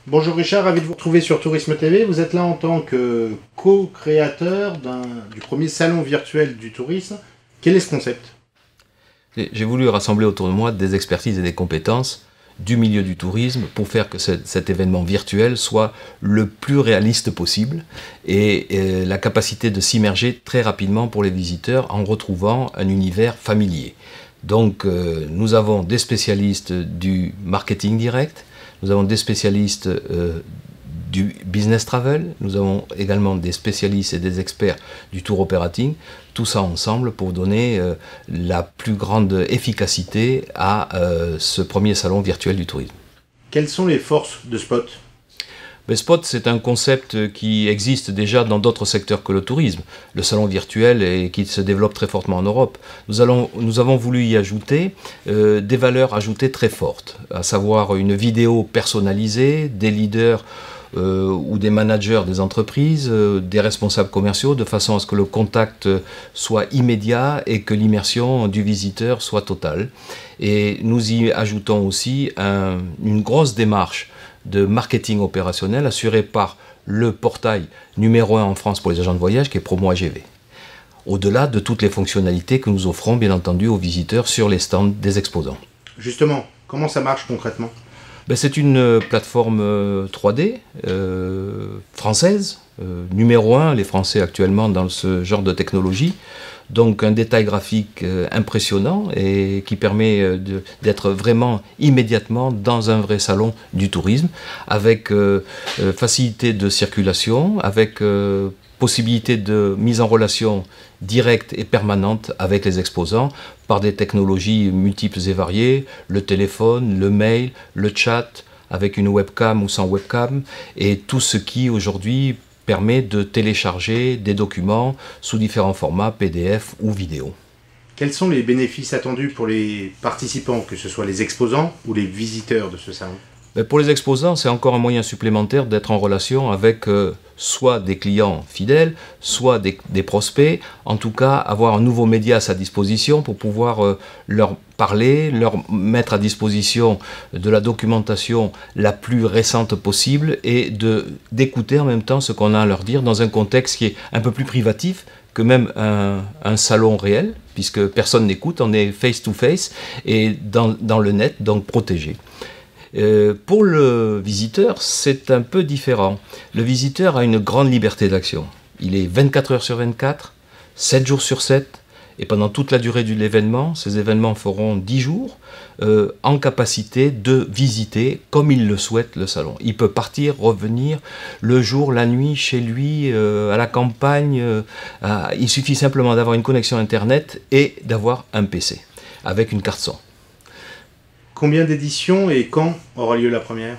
Bonjour Richard, ravi de vous retrouver sur Tourisme TV. Vous êtes là en tant que co-créateur du premier salon virtuel du tourisme. Quel est ce concept? J'ai voulu rassembler autour de moi des expertises et des compétences du milieu du tourisme pour faire que cet événement virtuel soit le plus réaliste possible et la capacité de s'immerger très rapidement pour les visiteurs en retrouvant un univers familier. Donc nous avons des spécialistes du marketing direct, nous avons des spécialistes du business travel, nous avons également des spécialistes et des experts du tour operating, tout ça ensemble pour donner la plus grande efficacité à ce premier salon virtuel du tourisme. Quelles sont les forces de Spot? Spot, c'est un concept qui existe déjà dans d'autres secteurs que le tourisme, le salon virtuel et qui se développe très fortement en Europe. Nous avons voulu y ajouter des valeurs ajoutées très fortes, à savoir une vidéo personnalisée, des leaders ou des managers des entreprises, des responsables commerciaux, de façon à ce que le contact soit immédiat et que l'immersion du visiteur soit totale. Et nous y ajoutons aussi une grosse démarche de marketing opérationnel assurée par le portail numéro 1 en France pour les agents de voyage qui est Promo AGV. Au-delà de toutes les fonctionnalités que nous offrons bien entendu aux visiteurs sur les stands des exposants. Justement, comment ça marche concrètement? C'est une plateforme 3D française, numéro 1, les Français actuellement dans ce genre de technologie. Donc un détail graphique impressionnant et qui permet d'être vraiment immédiatement dans un vrai salon du tourisme, avec facilité de circulation, avec possibilité de mise en relation directe et permanente avec les exposants par des technologies multiples et variées, le téléphone, le mail, le chat, avec une webcam ou sans webcam, et tout ce qui aujourd'hui permet de télécharger des documents sous différents formats, PDF ou vidéo. Quels sont les bénéfices attendus pour les participants, que ce soit les exposants ou les visiteurs de ce salon? Pour les exposants, c'est encore un moyen supplémentaire d'être en relation avec soit des clients fidèles, soit des prospects, en tout cas avoir un nouveau média à sa disposition pour pouvoir leur parler, leur mettre à disposition de la documentation la plus récente possible et d'écouter en même temps ce qu'on a à leur dire dans un contexte qui est un peu plus privatif que même un salon réel, puisque personne n'écoute, on est face-to-face et dans le net, donc protégé. Pour le visiteur, c'est un peu différent. Le visiteur a une grande liberté d'action. Il est 24 heures sur 24, 7 jours sur 7, et pendant toute la durée de l'événement, ces événements feront 10 jours, en capacité de visiter comme il le souhaite le salon. Il peut partir, revenir le jour, la nuit, chez lui, à la campagne. Il suffit simplement d'avoir une connexion Internet et d'avoir un PC avec une carte son. Combien d'éditions et quand aura lieu la première?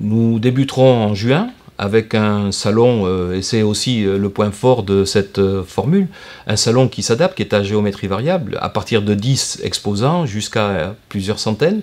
Nous débuterons en juin avec un salon, et c'est aussi le point fort de cette formule, un salon qui s'adapte, qui est à géométrie variable, à partir de 10 exposants jusqu'à plusieurs centaines.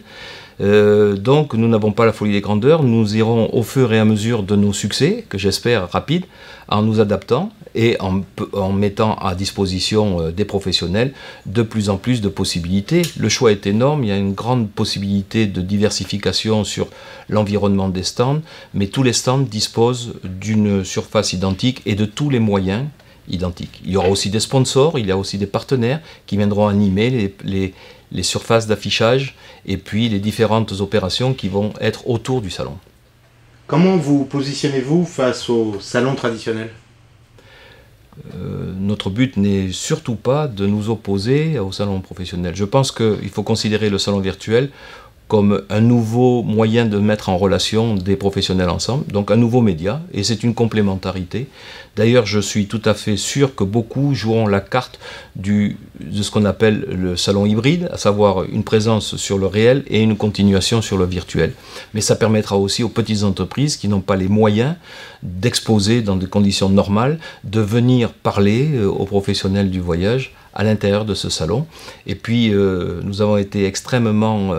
Donc nous n'avons pas la folie des grandeurs, nous irons au fur et à mesure de nos succès, que j'espère rapides, en nous adaptant et en mettant à disposition des professionnels de plus en plus de possibilités. Le choix est énorme, il y a une grande possibilité de diversification sur l'environnement des stands, mais tous les stands disposent d'une surface identique et de tous les moyens identiques. Il y aura aussi des sponsors, il y a aussi des partenaires qui viendront animer les surfaces d'affichage et puis les différentes opérations qui vont être autour du salon. Comment vous positionnez-vous face au salon traditionnel? Notre but n'est surtout pas de nous opposer au salon professionnel. Je pense qu'il faut considérer le salon virtuel comme un nouveau moyen de mettre en relation des professionnels ensemble, donc un nouveau média, et c'est une complémentarité. D'ailleurs, je suis tout à fait sûr que beaucoup joueront la carte de ce qu'on appelle le salon hybride, à savoir une présence sur le réel et une continuation sur le virtuel. Mais ça permettra aussi aux petites entreprises qui n'ont pas les moyens d'exposer dans des conditions normales, de venir parler aux professionnels du voyage à l'intérieur de ce salon. Et puis, nous avons été extrêmement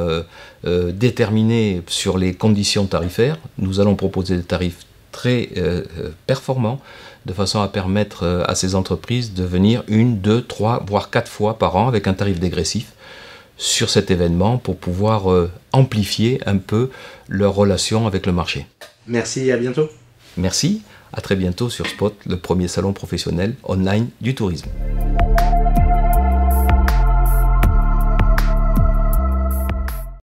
déterminés sur les conditions tarifaires. Nous allons proposer des tarifs très performants, de façon à permettre à ces entreprises de venir 1, 2, 3, voire 4 fois par an avec un tarif dégressif sur cet événement pour pouvoir amplifier un peu leur relation avec le marché. Merci et à bientôt. Merci, à très bientôt sur Spot, le premier salon professionnel online du tourisme.